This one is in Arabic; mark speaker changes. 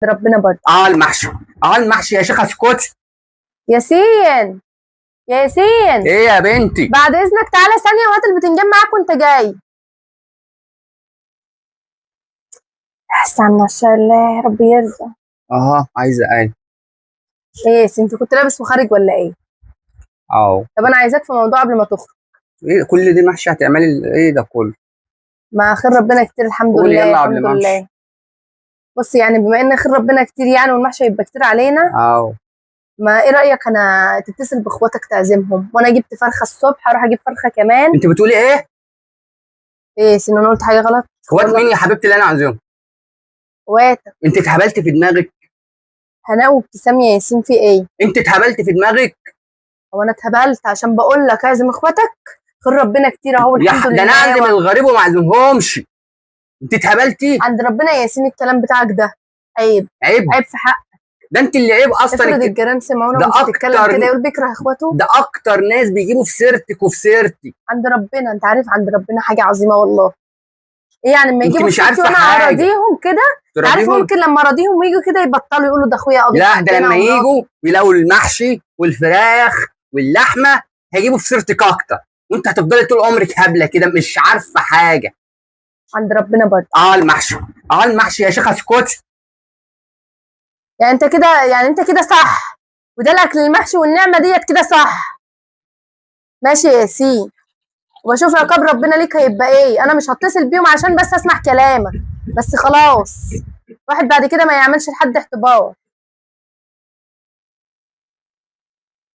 Speaker 1: ربنا برضه.
Speaker 2: المحشي. المحشي يا شيخه اسكتي.
Speaker 1: ياسين ياسين،
Speaker 2: ايه يا بنتي؟
Speaker 1: بعد اذنك تعالى ثانيه وهات البتنجان معاك وانت جاي. استنى ان شاء الله ربي يرضى.
Speaker 2: عايزه ايه؟
Speaker 1: ايه انت كنت لابس وخارج ولا ايه؟ طب انا عايزاك في موضوع قبل ما تخرج.
Speaker 2: ايه كل دي محشي هتعملي ايه ده كله؟
Speaker 1: ما خير ربنا كتير الحمد لله.
Speaker 2: يلا
Speaker 1: الحمد لله. بص يعني بما ان خير ربنا كتير يعني والمحشي يبقى كتير علينا. ما ايه رايك انا تتصل باخواتك تعزمهم، وانا جبت فرخه الصبح هروح اجيب فرخه كمان.
Speaker 2: انت بتقولي ايه؟
Speaker 1: ايه سنون قلت حاجه غلط؟
Speaker 2: اخوات مين يا حبيبتي اللي انا عازمهم؟
Speaker 1: اخواتك.
Speaker 2: انت اتهبلت في دماغك؟
Speaker 1: هناء وابتسام يا ياسين في ايه؟
Speaker 2: انت اتهبلت في دماغك؟
Speaker 1: هو انا اتهبلت عشان بقول لك اعزم اخواتك؟ خير ربنا كتير اهو الحمد لله.
Speaker 2: ده انا اعزم الغريب وما اعزمهمش. انت اتهبلتي؟
Speaker 1: عند ربنا يا ياسين الكلام بتاعك ده عيب.
Speaker 2: عيب
Speaker 1: في حقك.
Speaker 2: ده انت اللي عيب اصلا.
Speaker 1: افرض الجيران سمعونا وانت بتتكلم كده يقول بيكره اخواته.
Speaker 2: ده اكتر ناس بيجيبوا في سيرتك وفي سيرتي.
Speaker 1: عند ربنا انت عارف عند ربنا حاجه عظيمه والله. ايه يعني لما يجيبوا
Speaker 2: مش عارفه
Speaker 1: وانا
Speaker 2: حاجه
Speaker 1: اراضيهم كده؟ عارف ممكن لما اراضيهم ويجوا كده يبطلوا يقولوا ده اخويا ابيض.
Speaker 2: لا ده لما يجوا يلاقوا المحشي والفراخ واللحمه هيجيبوا في سيرتك اكتر، وانت هتفضلي طول عمرك هبله كده مش عارفه حاجه.
Speaker 1: عند ربنا برضه.
Speaker 2: المحشي. المحشي يا شيخه اسكتي.
Speaker 1: يعني انت كده صح، وده الاكل المحشي والنعمه ديت كده صح. ماشي يا ياسين، وبشوف عقاب ربنا ليك هيبقى ايه. انا مش هتصل بيهم عشان بس اسمع كلامك بس خلاص. واحد بعد كده ما يعملش لحد احتباط.